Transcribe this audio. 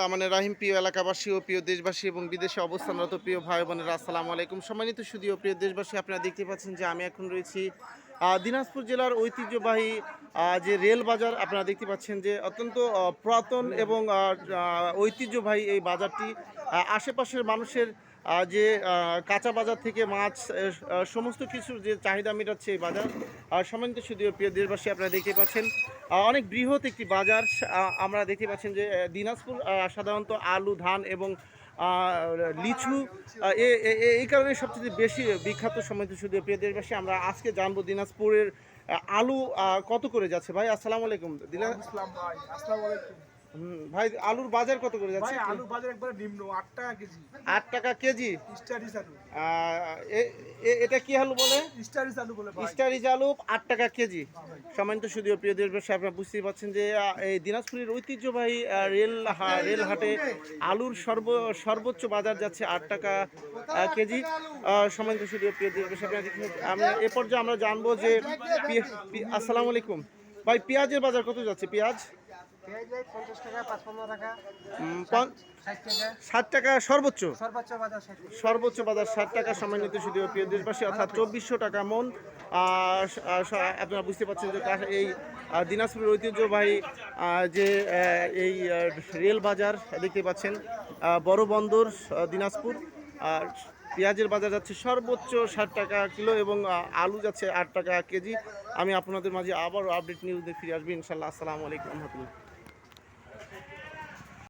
বিসমিল্লাহির রহমানির রহিম। প্রিয় এলাকাবাসী ও প্রিয় দেশবাসী এবং বিদেশে অবস্থানরত প্রিয় ভাই বোনেরা, আসসালামু আলাইকুম। সম্মানিত সুধী ও প্রিয় দেশবাসী, আপনারা দেখতে পাচ্ছেন যে আমি এখন রয়েছি দিনাজপুর জেলার ঐতিহ্যবাহী যে রেল বাজার। আপনারা দেখতে পাচ্ছেন যে অত্যন্ত পুরাতন এবং ঐতিহ্যবাহী এই বাজারটি। আশেপাশের মানুষের যে কাঁচা বাজার থেকে মাছ সমস্ত কিছুর যে চাহিদা মেটাচ্ছে এই বাজার। সম্মানিত সুধী ও প্রিয় দেশবাসী, আপনারা দেখতে পাচ্ছেন অনেক বৃহৎ একটি বাজার। আমরা দেখতে পাচ্ছেন যে দিনাজপুর সাধারণত আলু, ধান এবং লিচু এই কারণে সবচেয়ে বেশি বিখ্যাত। সম্মানিত সুধী ও প্রিয় দেশবাসী, আমরা আজকে জানবো দিনাজপুরের আলু কত করে যাচ্ছে। ভাই আসসালামু আলাইকুম। ভাই আলুর বাজার কত করে যাচ্ছে? আলুর বাজার একবারে নিম্ন 8 টাকা কেজি। 8 টাকা কেজি। স্টারিস আলু। এটা কি আলু বলে? স্টারিস আলু বলে ভাই। স্টারিস আলু 8 টাকা কেজি। সম্মানিত সুধী ও প্রিয় দেশবাসী, আপনারা বুঝতেই পারছেন যে এই দিনাজপুরের ঐতিহ্যবাহী রেল হাটে আলুর সর্বোচ্চ বাজার যাচ্ছে 8 টাকা কেজি। সম্মানিত সুধী ও প্রিয় দেশবাসী, আমরা এ পর্যায়ে আমরা জানবো যে আসসালামু আলাইকুম ভাই, পেঁয়াজের বাজার কত যাচ্ছে? পেঁয়াজ 60 টাকা সর্বোচ্চ বাজার 60 টাকা। সম্মানিত সুধী ও প্রিয় দেশবাসী, অর্থাৎ 2400 টাকা মন। আপনারা বুঝতে পারছেন যে এই দিনাজপুরের ঐতিহ্যবাহী যে এই রেল বাজার দেখতে পাচ্ছেন, বড় বন্দর দিনাজপুর। আর পেঁয়াজের বাজার যাচ্ছে সর্বোচ্চ 60 টাকা কিলো এবং আলু যাচ্ছে 8 টাকা কেজি। আমি আপনাদের মাঝে আবারও আপডেট নিউজ দিয়ে ফিরে আসবো ইনশাল্লাহ। আসসালামু আলাইকুম রহমতুল্লাহ।